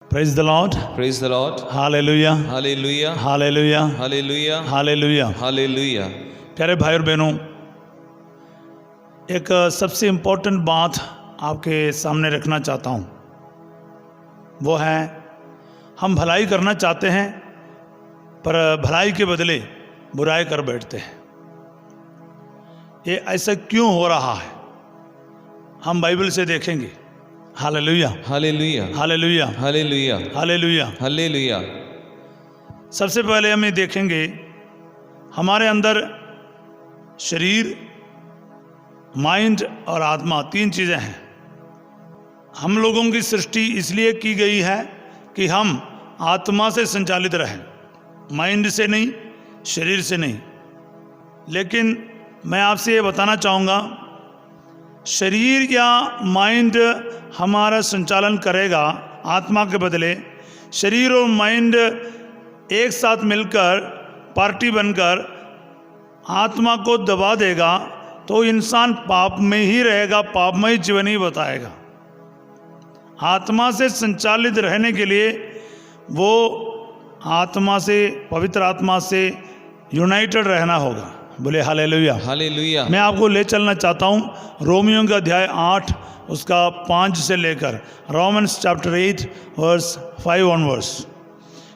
Praise the Lord. Praise the Lord. Hallelujah. Hallelujah. Hallelujah. Hallelujah. Hallelujah. Hallelujah. प्यारे भाई और बहनों, एक सबसे इम्पोर्टेंट बात आपके सामने रखना चाहता हूँ। वो है, हम भलाई करना चाहते हैं पर भलाई के बदले बुराई कर बैठते हैं। ये ऐसा क्यों हो रहा है, हम बाइबल से देखेंगे। Hallelujah, Hallelujah. Hallelujah, Hallelujah. Hallelujah. Hallelujah. सबसे पहले हम ये देखेंगे, हमारे अंदर शरीर, माइंड और आत्मा, तीन चीज़ें हैं। हम लोगों की सृष्टि इसलिए की गई है कि हम आत्मा से संचालित रहें, माइंड से नहीं, शरीर से नहीं। लेकिन मैं आपसे ये बताना चाहूँगा, शरीर या माइंड हमारा संचालन करेगा आत्मा के बदले। शरीर और माइंड एक साथ मिलकर पार्टी बनकर आत्मा को दबा देगा तो इंसान पाप में ही रहेगा, पापमय जीवन ही बताएगा। आत्मा से संचालित रहने के लिए वो आत्मा से, पवित्र आत्मा से यूनाइटेड रहना होगा। बोले हालेलुया। Hallelujah. मैं आपको ले चलना चाहता हूँ रोमियो का अध्याय 8 उसका 5 से लेकर रोमन्स चैप्टर 8 वर्स 5 ऑनवर्स।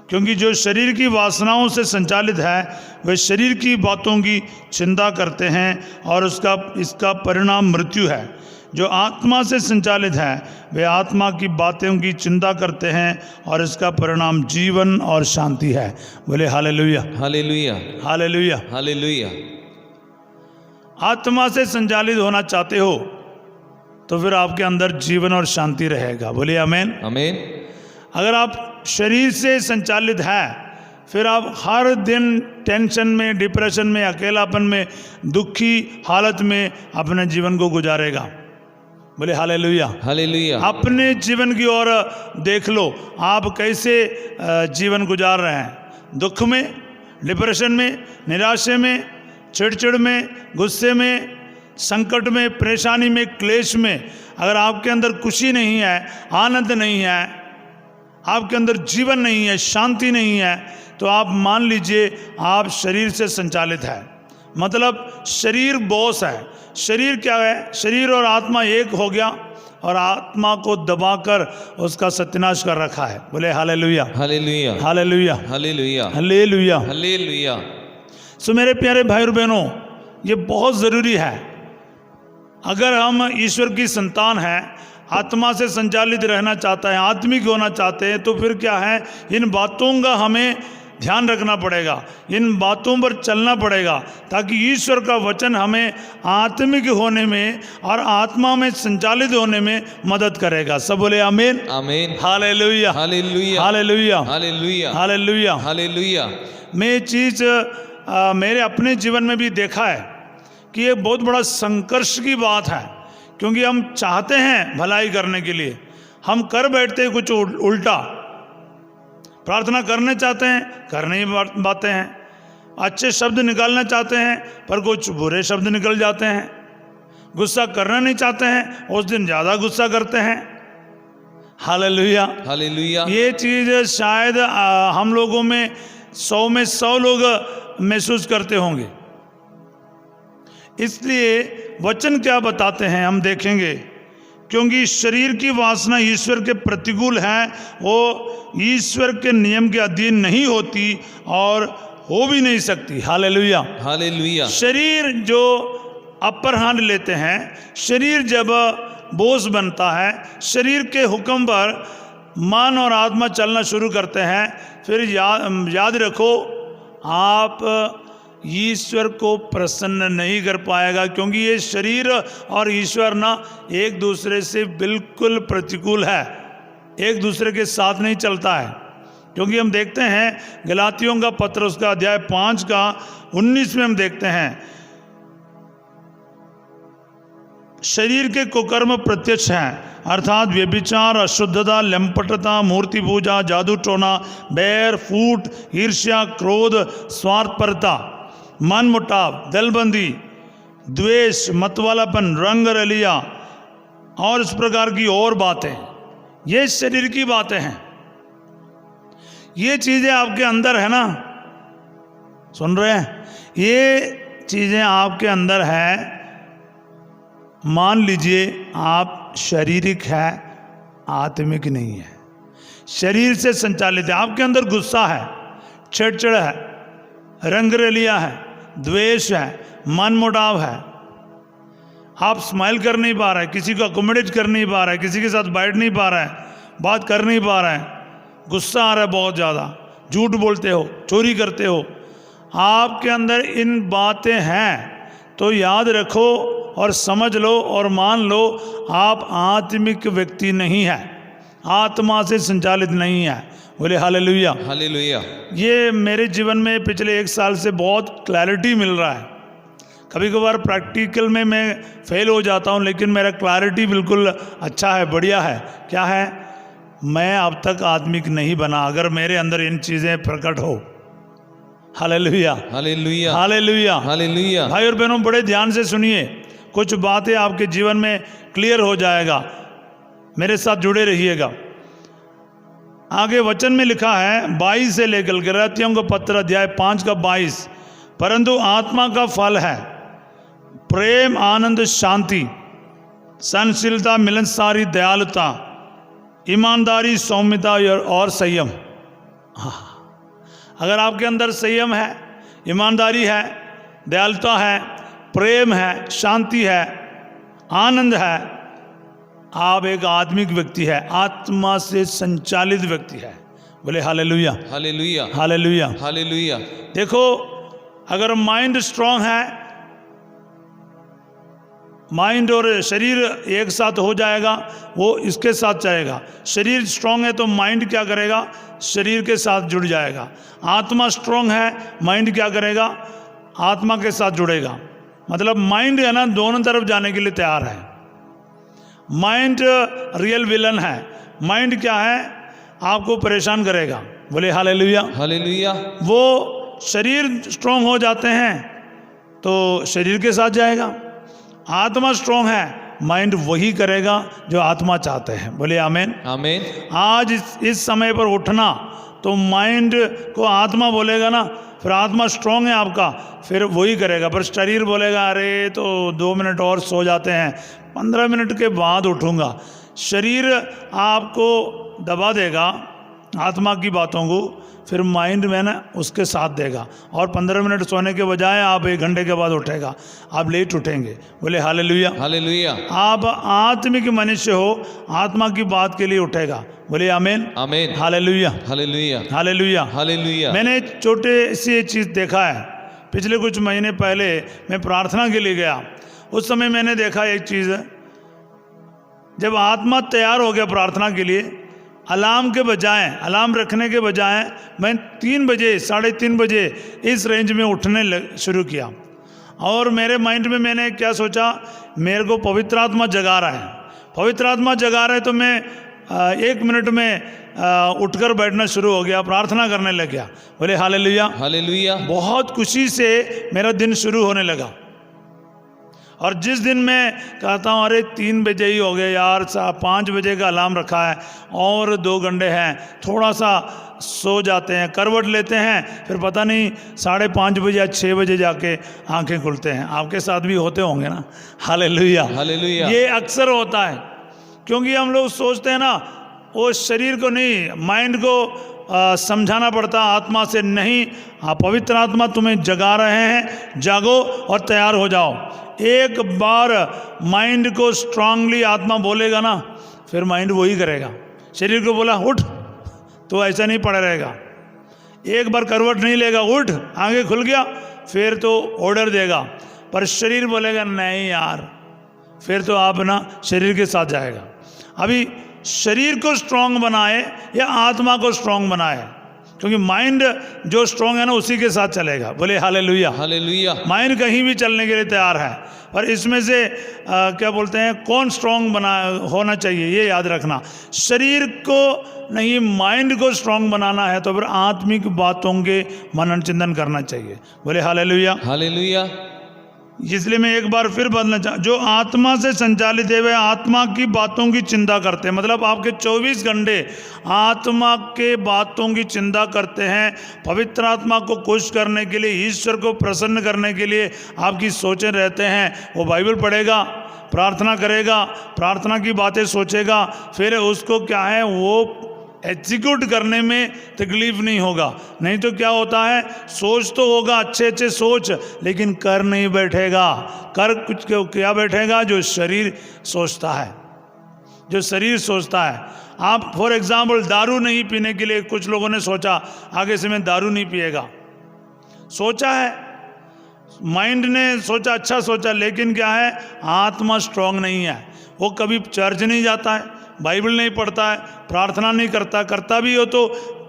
क्योंकि जो शरीर की वासनाओं से संचालित है वे शरीर की बातों की चिंता करते हैं और इसका परिणाम मृत्यु है। जो आत्मा से संचालित है वे आत्मा की बातों की चिंता करते हैं और इसका परिणाम जीवन और शांति है। बोले हालेलुया, Hallelujah. हालेलुया। Hallelujah. आत्मा से संचालित होना चाहते हो तो फिर आपके अंदर जीवन और शांति रहेगा। बोलिए आमीन। Amen. अगर आप शरीर से संचालित है फिर आप हर दिन टेंशन में, डिप्रेशन में, अकेलापन में, दुखी हालत में अपने जीवन को गुजारेगा। बोले हालेलुया। Hallelujah. अपने जीवन की ओर देख लो, आप कैसे जीवन गुजार रहे हैं। दुख में, डिप्रेशन में, निराशे में, चिड़चिड़ में, गुस्से में, संकट में, परेशानी में, क्लेश में अगर आपके अंदर खुशी नहीं है, आनंद नहीं है, आपके अंदर जीवन नहीं है, शांति नहीं है, तो आप मान लीजिए आप शरीर से संचालित है। मतलब शरीर बॉस है। शरीर क्या है? शरीर और आत्मा एक हो गया और आत्मा को दबाकर उसका सत्यानाश कर रखा है। बोले hallelujah, Hallelujah. Hallelujah, Hallelujah. Hallelujah. Hallelujah. सो मेरे प्यारे भाई और बहनों, ये बहुत ज़रूरी है। अगर हम ईश्वर की संतान हैं, आत्मा से संचालित रहना चाहता है, आत्मिक होना चाहते हैं, तो फिर क्या है, इन बातों का हमें ध्यान रखना पड़ेगा, इन बातों पर चलना पड़ेगा ताकि ईश्वर का वचन हमें आत्मिक होने में और आत्मा में संचालित होने में मदद करेगा। सब बोले आमीन। Amen. Hallelujah, Hallelujah. Hallelujah, Hallelujah. Hallelujah. Hallelujah. मैं ये चीज़ मेरे अपने जीवन में भी देखा है कि ये बहुत बड़ा संघर्ष की बात है। क्योंकि हम चाहते हैं भलाई करने के लिए, हम कर बैठते हैं कुछ उल्टा। प्रार्थना करने चाहते हैं, करने ही बातें हैं। अच्छे शब्द निकालना चाहते हैं पर कुछ बुरे शब्द निकल जाते हैं। गुस्सा करना नहीं चाहते हैं, उस दिन ज़्यादा गुस्सा करते हैं। हालेलुया। Hallelujah. ये चीज़ शायद हम लोगों में 100 में 100 लोग महसूस करते होंगे। इसलिए वचन क्या बताते हैं हम देखेंगे। क्योंकि शरीर की वासना ईश्वर के प्रतिकूल है, वो ईश्वर के नियम के अधीन नहीं होती और हो भी नहीं सकती। हालेलुया। Hallelujah. शरीर जो अपर हैंड लेते हैं, शरीर जब बोझ बनता है, शरीर के हुक्म पर मन और आत्मा चलना शुरू करते हैं, फिर याद रखो आप ईश्वर को प्रसन्न नहीं कर पाएगा। क्योंकि ये शरीर और ईश्वर ना एक दूसरे से बिल्कुल प्रतिकूल है, एक दूसरे के साथ नहीं चलता है। क्योंकि हम देखते हैं गलातियों का पत्र उसका अध्याय 5 का 19 में हम देखते हैं, शरीर के कुकर्म प्रत्यक्ष हैं, अर्थात व्यभिचार, अशुद्धता, लंपटता, मूर्ति पूजा, जादू टोना, बैर, फूट, ईर्ष्या, क्रोध, स्वार्थपरता, मन मुटाव, दलबंदी, द्वेष, मतवालापन, रंग रलिया और इस प्रकार की और बातें। ये शरीर की बातें हैं। ये चीज़ें आपके अंदर है ना, सुन रहे हैं, ये चीज़ें आपके अंदर है। मान लीजिए आप शारीरिक है, आत्मिक नहीं है, शरीर से संचालित है। आपके अंदर गुस्सा है, चिड़चिड़ है, रंगरलिया है, द्वेष है, मन मुटाव है, आप स्माइल कर नहीं पा रहे, किसी को अकोमोडेट कर नहीं पा रहे, किसी के साथ बैठ नहीं पा रहे, बात कर नहीं पा रहे, गुस्सा आ रहा है बहुत ज़्यादा, झूठ बोलते हो, चोरी करते हो, आपके अंदर इन बातें हैं, तो याद रखो और समझ लो और मान लो, आप आत्मिक व्यक्ति नहीं है, आत्मा से संचालित नहीं है। बोले हालेलुया, हालेलुया। ये मेरे जीवन में पिछले 1 साल से बहुत क्लैरिटी मिल रहा है। कभी कभार प्रैक्टिकल में मैं फेल हो जाता हूँ, लेकिन मेरा क्लैरिटी बिल्कुल अच्छा है, बढ़िया है। क्या है? मैं अब तक आत्मिक नहीं बना अगर मेरे अंदर इन चीज़ें प्रकट हो। Hallelujah, hallelujah, hallelujah, hallelujah. भाई और बहनों, बड़े ध्यान से सुनिए, कुछ बातें आपके जीवन में क्लियर हो जाएगा, मेरे साथ जुड़े रहिएगा। आगे वचन में लिखा है 22 से लेकर गलातियों का पत्र अध्याय 5 का 22, परंतु आत्मा का फल है प्रेम, आनंद, शांति, सहनशीलता, मिलनसारी, दयालुता, ईमानदारी, सौम्यता और संयम। अगर आपके अंदर संयम है, ईमानदारी है, दयालुता है, प्रेम है, शांति है, आनंद है, आप एक आत्मिक व्यक्ति है, आत्मा से संचालित व्यक्ति है। बोले हालेलुया, हालेलुया, हालेलुया, हालेलुया। देखो, अगर माइंड स्ट्रांग है, माइंड और शरीर एक साथ हो जाएगा, वो इसके साथ चलेगा। शरीर स्ट्रांग है तो माइंड क्या करेगा? शरीर के साथ जुड़ जाएगा। आत्मा स्ट्रांग है, माइंड क्या करेगा? आत्मा के साथ जुड़ेगा। मतलब माइंड है ना, दोनों तरफ जाने के लिए तैयार है। माइंड रियल विलन है। माइंड क्या है? आपको परेशान करेगा। बोले हालेलुया, हालेलुया। वो शरीर स्ट्रांग हो जाते हैं तो शरीर के साथ जाएगा। आत्मा स्ट्रांग है, माइंड वही करेगा जो आत्मा चाहते हैं। बोले आमीन, आमीन। आज इस समय पर उठना तो माइंड को आत्मा बोलेगा ना, फिर आत्मा स्ट्रांग है आपका, फिर वही करेगा। पर शरीर बोलेगा अरे तो 2 मिनट और सो जाते हैं, 15 मिनट के बाद उठूंगा। शरीर आपको दबा देगा आत्मा की बातों को, फिर माइंड में ना उसके साथ देगा, और 15 मिनट सोने के बजाय आप 1 घंटे के बाद उठेगा, आप लेट उठेंगे। बोले हालेलुया, हालेलुया। आप आत्मिक मनुष्य हो, आत्मा की बात के लिए उठेगा। बोले आमीन, आमीन। Hallelujah, hallelujah, hallelujah, hallelujah. मैंने छोटे सी चीज़ देखा है। पिछले कुछ महीने पहले मैं प्रार्थना के लिए गया, उस समय मैंने देखा एक चीज़, जब आत्मा तैयार हो गया प्रार्थना के लिए, अलार्म के बजाय, अलार्म रखने के बजाय मैं 3 बजे, 3:30 बजे इस रेंज में उठने शुरू किया। और मेरे माइंड में मैंने क्या सोचा, मेरे को पवित्र आत्मा जगा रहा है, पवित्र आत्मा जगा रहा है, तो मैं 1 मिनट में उठकर बैठना शुरू हो गया, प्रार्थना करने लग गया। बोले हालेलुया, हालेलुया। बहुत खुशी से मेरा दिन शुरू होने लगा। और जिस दिन मैं कहता हूँ अरे 3 बजे ही हो गए यार, 5 बजे का अलार्म रखा है और 2 घंटे हैं, थोड़ा सा सो जाते हैं, करवट लेते हैं, फिर पता नहीं 5:30 बजे या 6 बजे जाके आंखें खुलते हैं। आपके साथ भी होते होंगे ना? Hallelujah, hallelujah. ये अक्सर होता है, क्योंकि हम लोग सोचते हैं ना, वो शरीर को नहीं, माइंड को समझाना पड़ता, आत्मा से नहीं। पवित्र आत्मा तुम्हें जगा रहे हैं, जागो और तैयार हो जाओ। एक बार माइंड को स्ट्रांगली आत्मा बोलेगा ना, फिर माइंड वही करेगा। शरीर को बोला उठ, तो ऐसा नहीं पड़ा रहेगा। एक बार करवट नहीं लेगा, उठ, आगे खुल गया, फिर तो ऑर्डर देगा। पर शरीर बोलेगा नहीं यार, फिर तो आप ना शरीर के साथ जाएगा। अभी शरीर को स्ट्रांग बनाए या आत्मा को स्ट्रांग बनाए, क्योंकि माइंड जो स्ट्रांग है ना उसी के साथ चलेगा। बोले हालेलुया, हालेलुया। माइंड कहीं भी चलने के लिए तैयार है, पर इसमें से क्या बोलते हैं, कौन स्ट्रांग बना होना चाहिए, ये याद रखना। शरीर को नहीं, माइंड को स्ट्रांग बनाना है तो फिर आत्मिक बातों के मनन चिंतन करना चाहिए। बोले हालेलुया, हालेलुया। इसलिए मैं एक बार फिर बदलना जो आत्मा से संचालित है वे आत्मा की बातों की चिंता करते हैं। मतलब आपके 24 घंटे आत्मा के बातों की चिंता करते हैं। पवित्र आत्मा को खुश करने के लिए, ईश्वर को प्रसन्न करने के लिए आपकी सोचें रहते हैं। वो बाइबल पढ़ेगा, प्रार्थना करेगा, प्रार्थना की बातें सोचेगा, फिर उसको क्या है वो एग्जीक्यूट करने में तकलीफ नहीं होगा। नहीं तो क्या होता है, सोच तो होगा अच्छे अच्छे सोच, लेकिन कर नहीं बैठेगा। कर कुछ क्या बैठेगा? जो शरीर सोचता है, जो शरीर सोचता है। आप फॉर एग्जाम्पल दारू नहीं पीने के लिए कुछ लोगों ने सोचा आगे से मैं दारू नहीं पिएगा, सोचा है, माइंड ने सोचा, अच्छा सोचा, लेकिन क्या है आत्मा स्ट्रांग नहीं है। वो कभी चर्च नहीं जाता है, बाइबल नहीं पढ़ता है, प्रार्थना नहीं करता, करता भी हो तो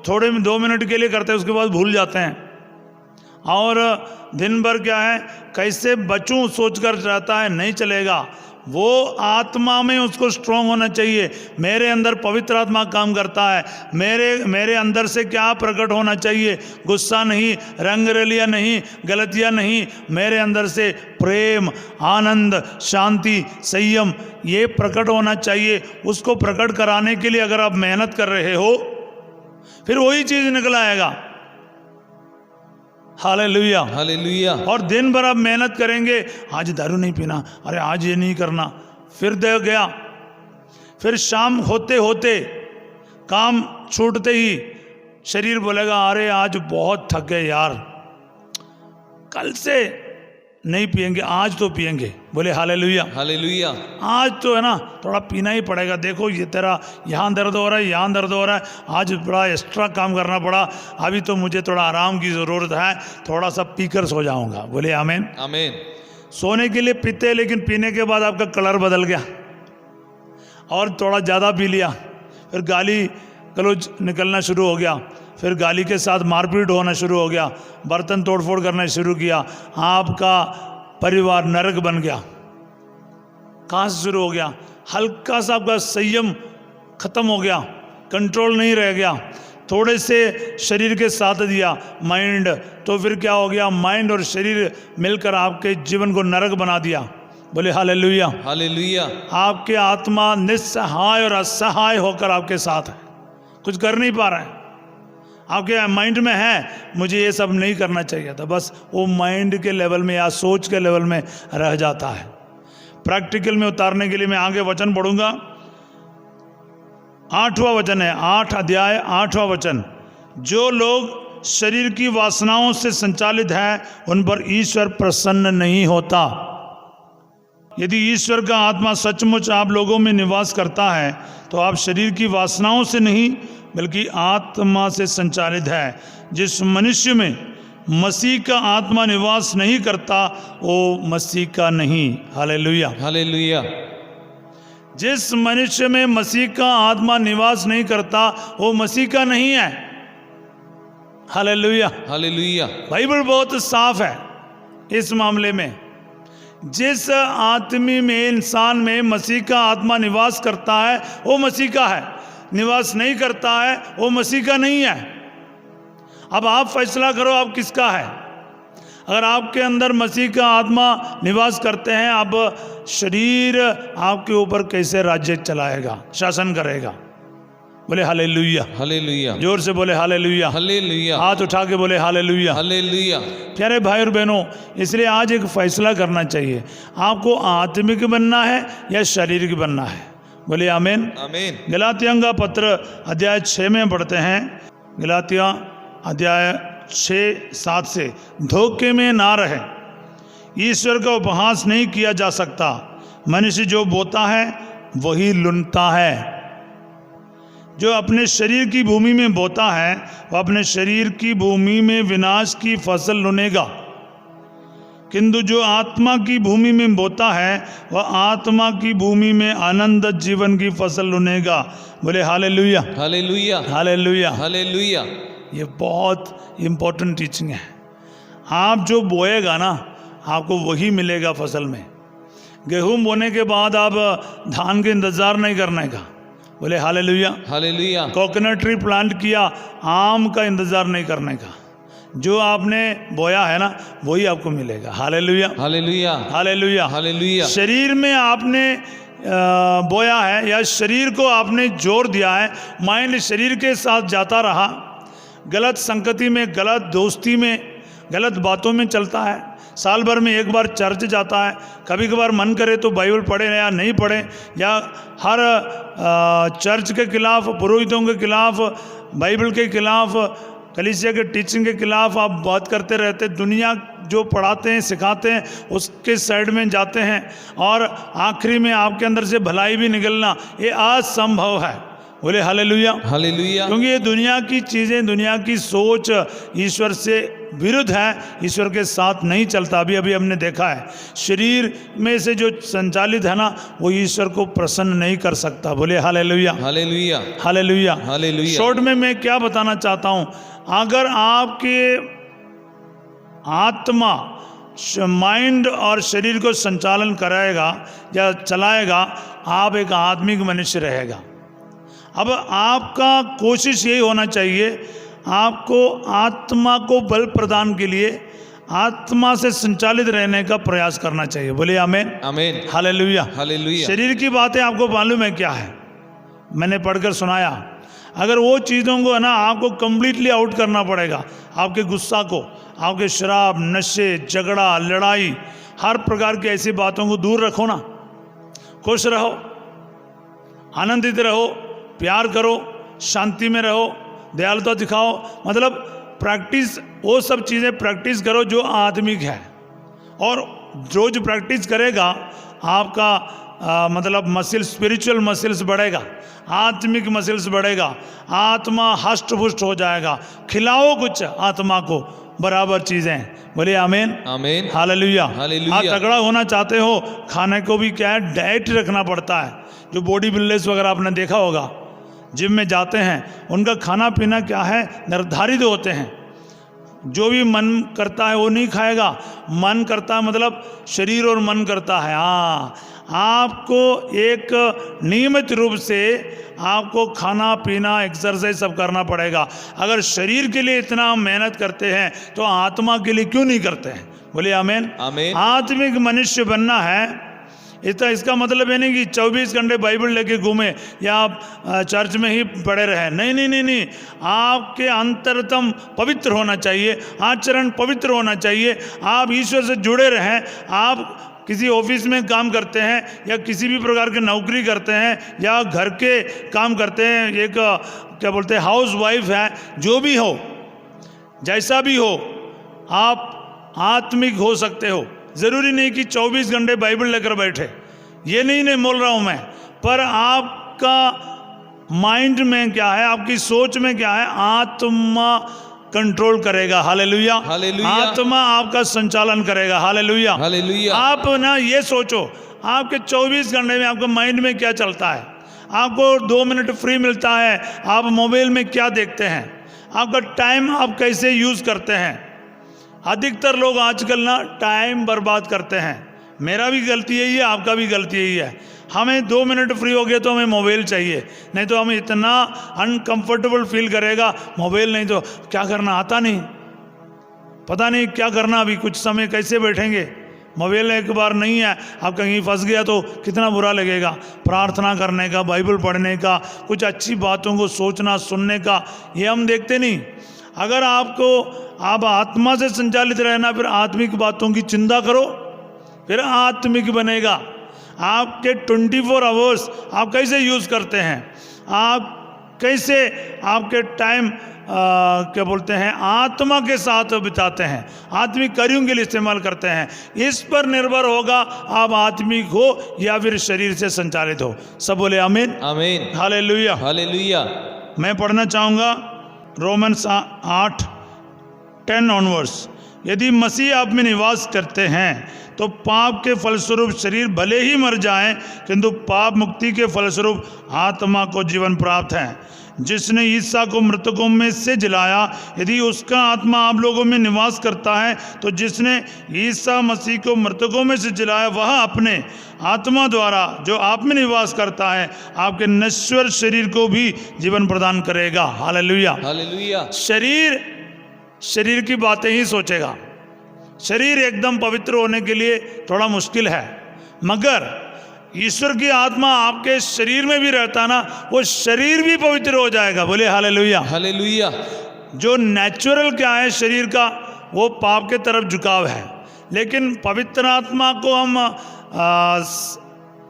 थोड़े 2 मिनट के लिए करते हैं, उसके बाद भूल जाते हैं। और दिन भर क्या है कैसे बचूं सोचकर रहता है, नहीं चलेगा। वो आत्मा में उसको स्ट्रांग होना चाहिए। मेरे अंदर पवित्र आत्मा काम करता है, मेरे अंदर से क्या प्रकट होना चाहिए? गुस्सा नहीं, रंगरलिया नहीं, गलतियाँ नहीं, मेरे अंदर से प्रेम, आनंद, शांति, संयम ये प्रकट होना चाहिए। उसको प्रकट कराने के लिए अगर आप मेहनत कर रहे हो फिर वही चीज़ निकल आएगा। Hallelujah, hallelujah. और दिन भर आप मेहनत करेंगे, आज दारू नहीं पीना, अरे आज ये नहीं करना, फिर दे गया, फिर शाम होते होते काम छूटते ही शरीर बोलेगा अरे आज बहुत थक गए यार, कल से नहीं पिएंगे, आज तो पिएंगे। बोले हालेलुया, हालेलुया। आज तो है ना थोड़ा पीना ही पड़ेगा। देखो ये तेरा यहाँ दर्द हो रहा है, यहाँ दर्द हो रहा है, आज बड़ा एक्स्ट्रा काम करना पड़ा, अभी तो मुझे थोड़ा आराम की ज़रूरत है, थोड़ा सा पीकर सो जाऊँगा। बोले आमीन, आमीन। सोने के लिए पीते हैं, लेकिन पीने के बाद आपका कलर बदल गया और थोड़ा ज़्यादा पी लिया, फिर गाली गलौज निकलना शुरू हो गया, फिर गाली के साथ मारपीट होना शुरू हो गया, बर्तन तोड़फोड़ करना शुरू किया, आपका परिवार नरक बन गया। कहाँ से शुरू हो गया? हल्का सा आपका संयम खत्म हो गया, कंट्रोल नहीं रह गया, थोड़े से शरीर के साथ दिया माइंड, तो फिर क्या हो गया? माइंड और शरीर मिलकर आपके जीवन को नरक बना दिया। बोले हालेलुया, हालेलुया। आपके आत्मा निस्सहाय और असहाय होकर आपके साथ है, कुछ कर नहीं पा रहा है। आपके माइंड में है मुझे ये सब नहीं करना चाहिए था, बस वो माइंड के लेवल में या सोच के लेवल में रह जाता है। प्रैक्टिकल में उतारने के लिए मैं आगे वचन पढ़ूंगा। 8वां वचन है, 8 अध्याय 8वां वचन। जो लोग शरीर की वासनाओं से संचालित हैं उन पर ईश्वर प्रसन्न नहीं होता। यदि ईश्वर का आत्मा सचमुच आप लोगों में निवास करता है तो आप शरीर की वासनाओं से नहीं बल्कि आत्मा से संचालित है। जिस मनुष्य में मसीह का आत्मा निवास नहीं करता वो मसीह का नहीं। Hallelujah, hallelujah. जिस मनुष्य में मसीह का आत्मा निवास नहीं करता वो मसीह का नहीं है। Hallelujah, hallelujah. बाइबल बहुत साफ है इस मामले में। जिस आदमी में, इंसान में मसीह का आत्मा निवास करता है वो मसीह का है, निवास नहीं करता है वो मसीह का नहीं है। अब आप फैसला करो आप किसका है। अगर आपके अंदर मसीह का आत्मा निवास करते हैं, अब शरीर आपके ऊपर कैसे राज्य चलाएगा, शासन करेगा। बोले हालेलुया, हालेलुया। जोर से बोले हालेलुया, हालेलुया। हाथ उठा के बोले हालेलुया। हालेलुया। प्यारे भाई और बहनों, इसलिए आज एक फैसला करना चाहिए, आपको आत्मिक बनना है या शारीरिक बनना है। बोले आमीन, आमीन। गलातियों का पत्र अध्याय 6 में पढ़ते हैं, गलातिया अध्याय 6-7 से, धोखे में ना रहे, ईश्वर का उपहास नहीं किया जा सकता। मनुष्य जो बोता है वही लुनता है। जो अपने शरीर की भूमि में बोता है वह अपने शरीर की भूमि में विनाश की फसल लुनेगा, किंतु जो आत्मा की भूमि में बोता है वह आत्मा की भूमि में आनंद जीवन की फसल लुनेगा। बोले हालेलुया, हालेलुया। हालेलुया। हालेलुया। ये बहुत इम्पोर्टेंट टीचिंग है। आप जो बोएगा ना आपको वही मिलेगा फसल में। गेहूं बोने के बाद आप धान के इंतजार नहीं करने का। बोले hallelujah, hallelujah. Coconut tree plant किया, आम का इंतजार नहीं करने का। जो आपने बोया है ना वही आपको मिलेगा। हालेलुया, हालेलुया, हालेलुया, हालेलुया, शरीर में आपने बोया है या शरीर को आपने जोर दिया है, माइंड शरीर के साथ जाता रहा, गलत संगति में, गलत दोस्ती में, गलत बातों में चलता है, साल भर में एक बार चर्च जाता है, कभी कभार मन करे तो बाइबल पढ़े या नहीं पढ़े, या हर चर्च के खिलाफ, पुरोहितों के खिलाफ, बाइबल के खिलाफ, कलीसिया के टीचिंग के खिलाफ आप बात करते रहते, दुनिया जो पढ़ाते हैं सिखाते हैं उसके साइड में जाते हैं, और आखिरी में आपके अंदर से भलाई भी निकलना ये असंभव है। बोले हालेलुया, हालेलुया, क्योंकि ये दुनिया की चीज़ें, दुनिया की सोच ईश्वर से विरुद्ध है, ईश्वर के साथ नहीं चलता। अभी अभी हमने देखा है शरीर में से जो संचालित है ना वो ईश्वर को प्रसन्न नहीं कर सकता। बोले hallelujah, hallelujah, hallelujah, hallelujah. Short में मैं क्या बताना चाहता हूँ, अगर आपके आत्मा माइंड और शरीर को संचालन कराएगा या चलाएगा, आप एक आत्मिक मनुष्य रहेगा। अब आपका कोशिश यही होना चाहिए, आपको आत्मा को बल प्रदान के लिए आत्मा से संचालित रहने का प्रयास करना चाहिए। बोलिए आमीन, आमीन, हालेलुया, हालेलुया। शरीर की बातें आपको मालूम है क्या है, मैंने पढ़कर सुनाया। अगर वो चीज़ों को है ना आपको कंप्लीटली आउट करना पड़ेगा, आपके गुस्सा को, आपके शराब, नशे, झगड़ा, लड़ाई, हर प्रकार की ऐसी बातों को दूर रखो ना। खुश रहो, आनंदित रहो, प्यार करो, शांति में रहो, दयालुता दिखाओ, मतलब प्रैक्टिस, वो सब चीज़ें प्रैक्टिस करो जो आत्मिक है। और रोज प्रैक्टिस करेगा आपका मतलब मसल्स, स्पिरिचुअल मसल्स बढ़ेगा, आत्मिक मसल्स बढ़ेगा, आत्मा हष्ट पुष्ट हो जाएगा। खिलाओ कुछ आत्मा को बराबर चीज़ें। बोलिए आमीन, आमीन, हालेलुया, हालेलुया। आप तगड़ा होना चाहते हो, खाने को भी क्या है, डाइट रखना पड़ता है। जो बॉडी बिल्डर्स वगैरह आपने देखा होगा, जिम में जाते हैं, उनका खाना पीना क्या है, निर्धारित होते हैं। जो भी मन करता है वो नहीं खाएगा, मन करता है मतलब शरीर और मन करता है। हाँ, आपको एक नियमित रूप से आपको खाना पीना, एक्सरसाइज सब करना पड़ेगा। अगर शरीर के लिए इतना हम मेहनत करते हैं तो आत्मा के लिए क्यों नहीं करते हैं? बोलिए आमीन, आमीन। आत्मिक मनुष्य बनना है, इसका मतलब ये नहीं कि 24 घंटे बाइबल लेके घूमे या आप चर्च में ही पड़े रहे। नहीं नहीं नहीं नहीं, आपके अंतरतम पवित्र होना चाहिए, आचरण पवित्र होना चाहिए, आप ईश्वर से जुड़े रहें। आप किसी ऑफिस में काम करते हैं या किसी भी प्रकार की नौकरी करते हैं या घर के काम करते हैं, एक क्या बोलते हैं हाउस वाइफ है, जो भी हो, जैसा भी हो, आप आत्मिक हो सकते हो। ज़रूरी नहीं कि 24 घंटे बाइबल लेकर बैठे, ये नहीं बोल रहा हूँ मैं, पर आपका माइंड में क्या है, आपकी सोच में क्या है, आत्मा कंट्रोल करेगा। Hallelujah, hallelujah. आत्मा आपका संचालन करेगा। Hallelujah, hallelujah. आप ना ये सोचो, आपके 24 घंटे में आपके माइंड में क्या चलता है। आपको 2 मिनट फ्री मिलता है, आप मोबाइल में क्या देखते हैं, आपका टाइम आप कैसे यूज़ करते हैं। अधिकतर लोग आजकल ना टाइम बर्बाद करते हैं। मेरा भी गलती यही है, आपका भी गलती यही है। हमें 2 मिनट फ्री हो गए तो हमें मोबाइल चाहिए, नहीं तो हमें इतना अनकंफर्टेबल फील करेगा। मोबाइल नहीं तो क्या करना आता नहीं, पता नहीं क्या करना, अभी कुछ समय कैसे बैठेंगे। मोबाइल एक बार नहीं है, आप कहीं फंस गया तो कितना बुरा लगेगा। प्रार्थना करने का, बाइबल पढ़ने का, कुछ अच्छी बातों को सोचना सुनने का, ये हम देखते नहीं। अगर आपको आप आत्मा से संचालित रहना, फिर आत्मिक बातों की चिंता करो, फिर आत्मिक बनेगा। आपके 24 आवर्स आप कैसे यूज़ करते हैं, आप कैसे आपके टाइम क्या बोलते हैं आत्मा के साथ बिताते हैं, आत्मिक कार्यों के लिए इस्तेमाल करते हैं, इस पर निर्भर होगा आप आत्मिक हो या फिर शरीर से संचालित हो। सब बोले आमीन, आमीन, हालेलुया, हालेलुया। मैं पढ़ना चाहूँगा रोमन्स 8:10 ऑनवर्ड्स। यदि मसीह आप में निवास करते हैं तो पाप के फलस्वरूप शरीर भले ही मर जाए, किंतु पाप मुक्ति के फलस्वरूप आत्मा को जीवन प्राप्त है। जिसने ईसा को मृतकों में से जिलाया, यदि उसका आत्मा आप लोगों में निवास करता है, तो जिसने ईसा मसीह को मृतकों में से जिलाया, वह अपने आत्मा द्वारा जो आप में निवास करता है, आपके नश्वर शरीर को भी जीवन प्रदान करेगा। Hallelujah, hallelujah. शरीर शरीर की बातें ही सोचेगा। शरीर एकदम पवित्र होने के लिए थोड़ा मुश्किल है, मगर ईश्वर की आत्मा आपके शरीर में भी रहता ना, वो शरीर भी पवित्र हो जाएगा। बोले हालेलुया। हालेलुया। जो नेचुरल क्या है शरीर का, वो पाप के तरफ झुकाव है, लेकिन पवित्र आत्मा को हम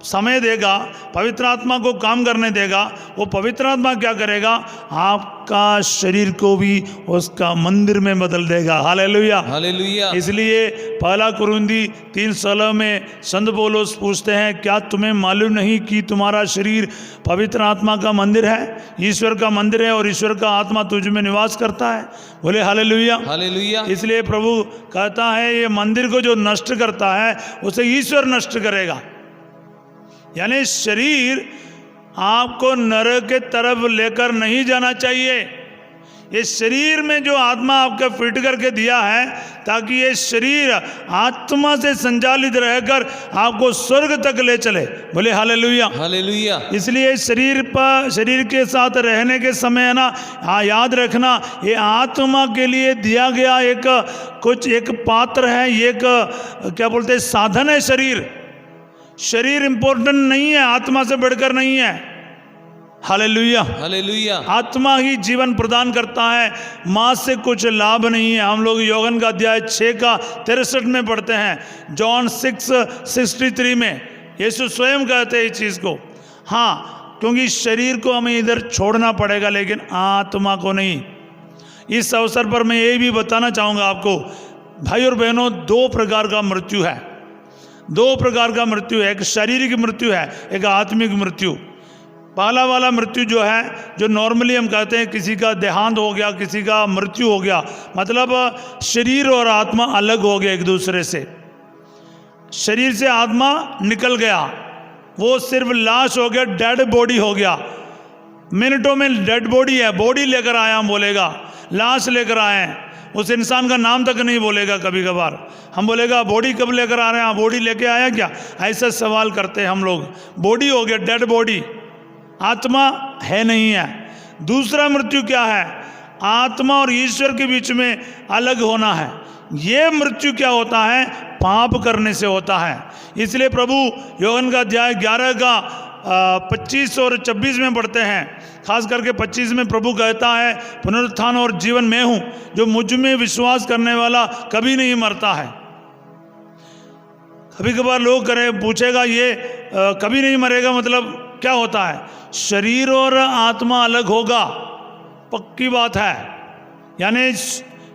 समय देगा, पवित्र आत्मा को काम करने देगा, वो पवित्र आत्मा क्या करेगा, आपका शरीर को भी उसका मंदिर में बदल देगा। हालेलुया। हालेलुया। इसलिए पहला कुरिन्थी 3:16 में संत पौलुस पूछते हैं, क्या तुम्हें मालूम नहीं कि तुम्हारा शरीर पवित्र आत्मा का मंदिर है, ईश्वर का मंदिर है, और ईश्वर का आत्मा तुझ में निवास करता है। बोले हालेलुया। हालेलुया। इसलिए प्रभु कहता है, ये मंदिर को जो नष्ट करता है उसे ईश्वर नष्ट करेगा। यानी शरीर आपको नरक के तरफ लेकर नहीं जाना चाहिए। ये शरीर में जो आत्मा आपका फिट करके दिया है, ताकि ये शरीर आत्मा से संचालित रहकर आपको स्वर्ग तक ले चले। बोले हालेलुया। हालेलुया। इसलिए शरीर के साथ रहने के समय है ना, याद रखना, ये आत्मा के लिए दिया गया एक पात्र है, एक क्या बोलते हैं, साधन है। शरीर इंपॉर्टेंट नहीं है, आत्मा से बढ़कर नहीं है। हालेलुया। हालेलुया। आत्मा ही जीवन प्रदान करता है, माँ से कुछ लाभ नहीं है। हम लोग योहन का अध्याय 6 का 63 में पढ़ते हैं, जॉन 6:63 में यीशु स्वयं कहते हैं इस चीज़ को। हाँ, क्योंकि शरीर को हमें इधर छोड़ना पड़ेगा, लेकिन आत्मा को नहीं। इस अवसर पर मैं ये भी बताना चाहूँगा आपको, भाई और बहनों, 2 प्रकार का मृत्यु है। 2 प्रकार का मृत्यु है, एक शारीरिक मृत्यु है, एक आत्मिक मृत्यु। पहला वाला मृत्यु जो है, जो नॉर्मली हम कहते हैं किसी का देहांत हो गया, किसी का मृत्यु हो गया, मतलब शरीर और आत्मा अलग हो गया एक दूसरे से। शरीर से आत्मा निकल गया, वो सिर्फ लाश हो गया, डेड बॉडी हो गया। मिनटों में डेड बॉडी है, बॉडी लेकर आया हम बोलेगा, लाश लेकर आए हैं। उस इंसान का नाम तक नहीं बोलेगा। कभी कभार हम बोलेगा बॉडी कब लेकर आ रहे हैं, बॉडी लेके आया क्या, ऐसा सवाल करते हैं हम लोग। बॉडी हो गया, डेड बॉडी, आत्मा है नहीं है। दूसरा मृत्यु क्या है, आत्मा और ईश्वर के बीच में अलग होना है। ये मृत्यु क्या होता है, पाप करने से होता है। इसलिए प्रभु योहन का अध्याय 11 का 25 और 26 में पढ़ते हैं, खास करके 25 में प्रभु कहता है, पुनरुत्थान और जीवन मैं हूँ, जो मुझ में विश्वास करने वाला कभी नहीं मरता है। कभी कभार लोग पूछेगा ये कभी नहीं मरेगा मतलब क्या होता है। शरीर और आत्मा अलग होगा, पक्की बात है। यानी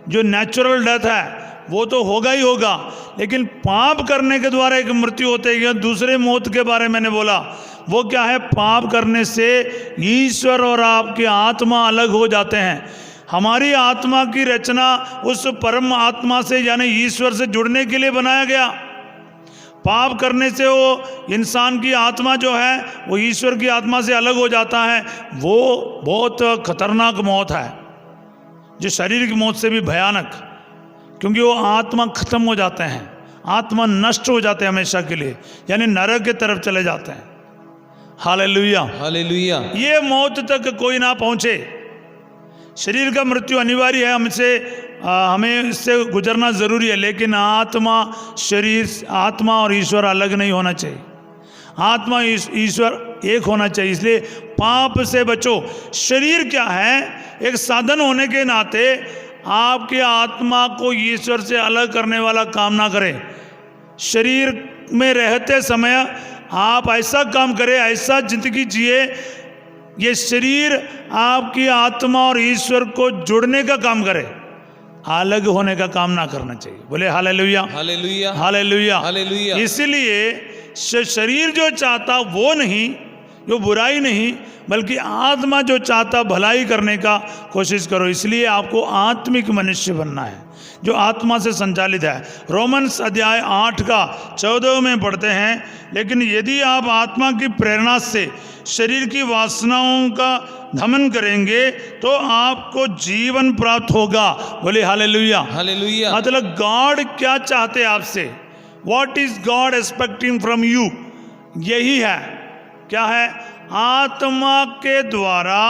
जो नेचुरल डेथ है वो तो होगा ही होगा, लेकिन पाप करने के द्वारा एक मृत्यु होती है। दूसरे मौत के बारे में मैंने बोला, वो क्या है, पाप करने से ईश्वर और आपकी आत्मा अलग हो जाते हैं। हमारी आत्मा की रचना उस परम आत्मा से यानी ईश्वर से जुड़ने के लिए बनाया गया। पाप करने से वो इंसान की आत्मा जो है वो ईश्वर की आत्मा से अलग हो जाता है। वो बहुत खतरनाक मौत है, जो शरीर की मौत से भी भयानक, क्योंकि वो आत्मा खत्म हो जाते हैं, आत्मा नष्ट हो जाते हैं हमेशा के लिए, यानी नरक की तरफ चले जाते हैं। हालेलुया। हालेलुया। ये मौत तक कोई ना पहुंचे। शरीर का मृत्यु अनिवार्य है, हमें इससे गुजरना जरूरी है, लेकिन आत्मा और ईश्वर अलग नहीं होना चाहिए। आत्मा ईश्वर एक होना चाहिए। इसलिए पाप से बचो। शरीर क्या है, एक साधन होने के नाते आपके आत्मा को ईश्वर से अलग करने वाला काम ना करें। शरीर में रहते समय आप ऐसा काम करें, ऐसा जिंदगी जिए, ये शरीर आपकी आत्मा और ईश्वर को जुड़ने का काम करे, अलग होने का काम ना करना चाहिए। बोले हालेलुया। हालेलुया। हालेलुया। हालेलुया। इसलिए शरीर जो चाहता वो नहीं, जो बुराई नहीं, बल्कि आत्मा जो चाहता भलाई करने का कोशिश करो। इसलिए आपको आत्मिक मनुष्य बनना है, जो आत्मा से संचालित है। रोमन्स अध्याय 8 का 14 में पढ़ते हैं, लेकिन यदि आप आत्मा की प्रेरणा से शरीर की वासनाओं का दमन करेंगे तो आपको जीवन प्राप्त होगा। बोले हालेलुया। हालेलुया। मतलब गॉड क्या चाहते हैं आपसे, what is God expecting from you, यही है। क्या है, आत्मा के द्वारा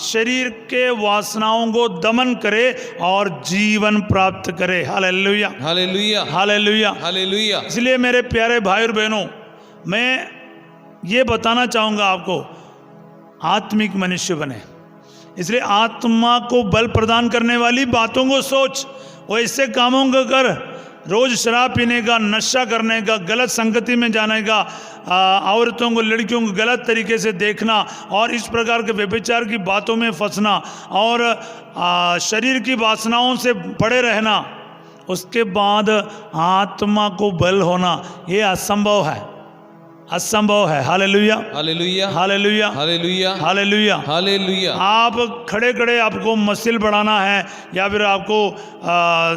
शरीर के वासनाओं को दमन करे और जीवन प्राप्त करे। Hallelujah, hallelujah, hallelujah, hallelujah. इसलिए मेरे प्यारे भाई और बहनों, मैं ये बताना चाहूँगा आपको, आत्मिक मनुष्य बने। इसलिए आत्मा को बल प्रदान करने वाली बातों को सोच, वैसे कामों को कर। रोज शराब पीने का, नशा करने का, गलत संगति में जाने का, औरतों को, लड़कियों को गलत तरीके से देखना और इस प्रकार के व्यभिचार की बातों में फंसना और शरीर की वासनाओं से पड़े रहना, उसके बाद आत्मा को बल होना, ये असंभव है, असंभव है। Hallelujah, hallelujah, hallelujah, hallelujah, hallelujah, hallelujah. आप खड़े खड़े आपको मसल बढ़ाना है या फिर आपको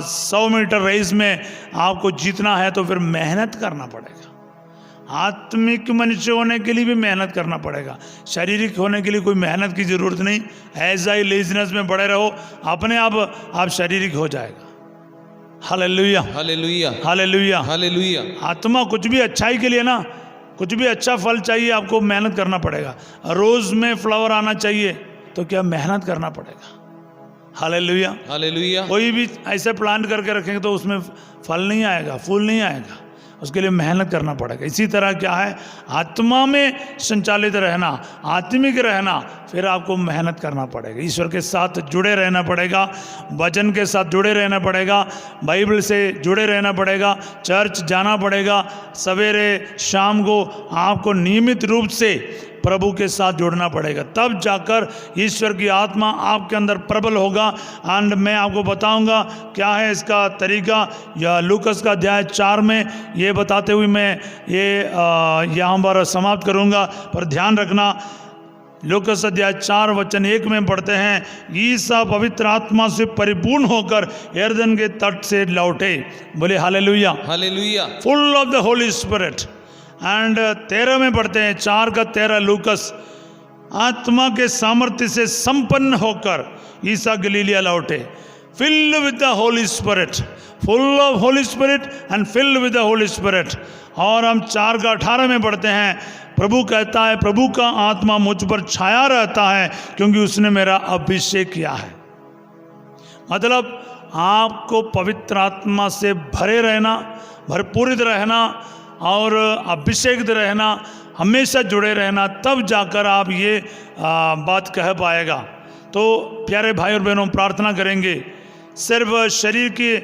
100 मीटर रेस में आपको जीतना है तो फिर मेहनत करना पड़ेगा। आत्मिक मनुष्य होने के लिए भी मेहनत करना पड़ेगा। शारीरिक होने के लिए कोई मेहनत की ज़रूरत नहीं। ऐसा ही लेजीनेस में पड़े रहो, अपने आप शारीरिक हो जाएगा। Hallelujah, hallelujah, hallelujah, hallelujah. आत्मा कुछ भी अच्छाई के लिए ना, कुछ भी अच्छा फल चाहिए आपको मेहनत करना पड़ेगा। रोज़ में फ्लावर आना चाहिए तो क्या मेहनत करना पड़ेगा। Hallelujah, hallelujah. कोई भी ऐसे प्लांट करके रखेंगे तो उसमें फल नहीं आएगा, फूल नहीं आएगा, उसके लिए मेहनत करना पड़ेगा। इसी तरह क्या है, आत्मा में संचालित रहना, आत्मिक रहना, फिर आपको मेहनत करना पड़ेगा। ईश्वर के साथ जुड़े रहना पड़ेगा, वचन के साथ जुड़े रहना पड़ेगा, बाइबल से जुड़े रहना पड़ेगा, चर्च जाना पड़ेगा, सवेरे शाम को आपको नियमित रूप से प्रभु के साथ जुड़ना पड़ेगा। तब जाकर ईश्वर की आत्मा आपके अंदर प्रबल होगा। एंड मैं आपको बताऊंगा क्या है इसका तरीका, या लूकस का अध्याय 4 में ये बताते हुए मैं ये यहाँ पर समाप्त करूंगा। पर ध्यान रखना, लूकस अध्याय 4 वचन 1 में पढ़ते हैं, ईसा पवित्र आत्मा से परिपूर्ण होकर यरदन के तट से लौटे। बोले hallelujah, hallelujah. Full of the Holi spirit. And 13 में पढ़ते हैं, 4 का 13 लूकस, आत्मा के सामर्थ्य से संपन्न होकर ईसा गलीलिया लौटे, filled with the Holi spirit, full of Holi spirit and filled with the Holi spirit. और हम 4 का 18 में पढ़ते हैं, प्रभु कहता है, प्रभु का आत्मा मुझ पर छाया रहता है क्योंकि उसने मेरा अभिषेक किया है। मतलब आपको पवित्र आत्मा से भरे रहना, भरपूरित रहना और अभिषेक रहना, हमेशा जुड़े रहना, तब जाकर आप ये बात कह पाएगा। तो प्यारे भाई और बहनों, प्रार्थना करेंगे, सिर्फ शरीर के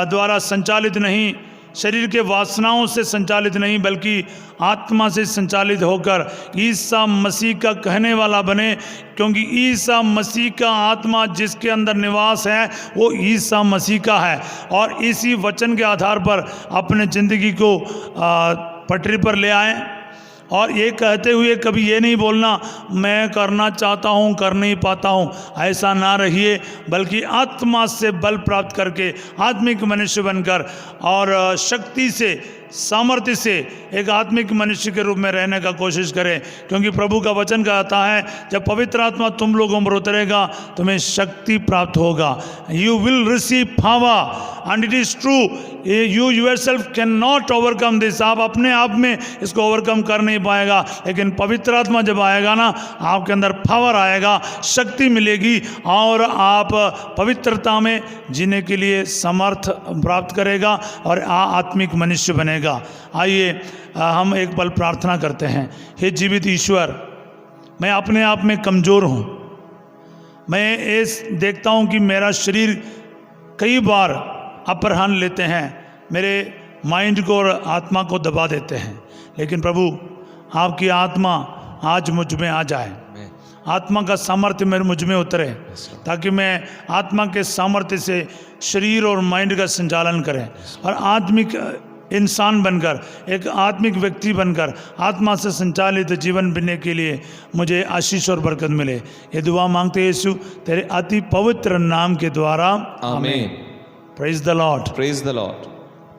द्वारा संचालित नहीं, शरीर के वासनाओं से संचालित नहीं, बल्कि आत्मा से संचालित होकर ईसा मसीह का कहने वाला बने। क्योंकि ईसा मसीह का आत्मा जिसके अंदर निवास है वो ईसा मसीह का है। और इसी वचन के आधार पर अपने ज़िंदगी को पटरी पर ले आएं। और ये कहते हुए कभी ये नहीं बोलना मैं करना चाहता हूँ, कर नहीं पाता हूँ, ऐसा ना रहिए, बल्कि आत्मा से बल प्राप्त करके आत्मिक मनुष्य बनकर और शक्ति से, सामर्थ्य से एक आत्मिक मनुष्य के रूप में रहने का कोशिश करें। क्योंकि प्रभु का वचन कहता है, जब पवित्र आत्मा तुम लोगों पर उतरेगा तुम्हें शक्ति प्राप्त होगा। You will receive power and it is true, you yourself can not overcome this. आप अपने आप में इसको ओवरकम कर नहीं पाएगा, लेकिन पवित्र आत्मा जब आएगा ना, आपके अंदर पावर आएगा, शक्ति मिलेगी और आप पवित्रता में जीने के लिए समर्थ प्राप्त करेगा और आत्मिक मनुष्य बनेगा। आइए हम एक पल प्रार्थना करते हैं। हे जीवित ईश्वर, मैं अपने आप में कमज़ोर हूँ। मैं इस देखता हूँ कि मेरा शरीर कई बार अपहरण लेते हैं, मेरे माइंड को और आत्मा को दबा देते हैं। लेकिन प्रभु, आपकी आत्मा आज मुझ में आ जाए, आत्मा का सामर्थ्य मेरे मुझ में उतरे, ताकि मैं आत्मा के सामर्थ्य से शरीर और माइंड का संचालन करें और आत्मिक इंसान बनकर, एक आत्मिक व्यक्ति बनकर आत्मा से संचालित जीवन जीने के लिए मुझे आशीष और बरकत मिले। ये दुआ मांगते हैं यीशु तेरे अति पवित्र नाम के द्वारा, आमीन। Praise the Lord, praise the Lord.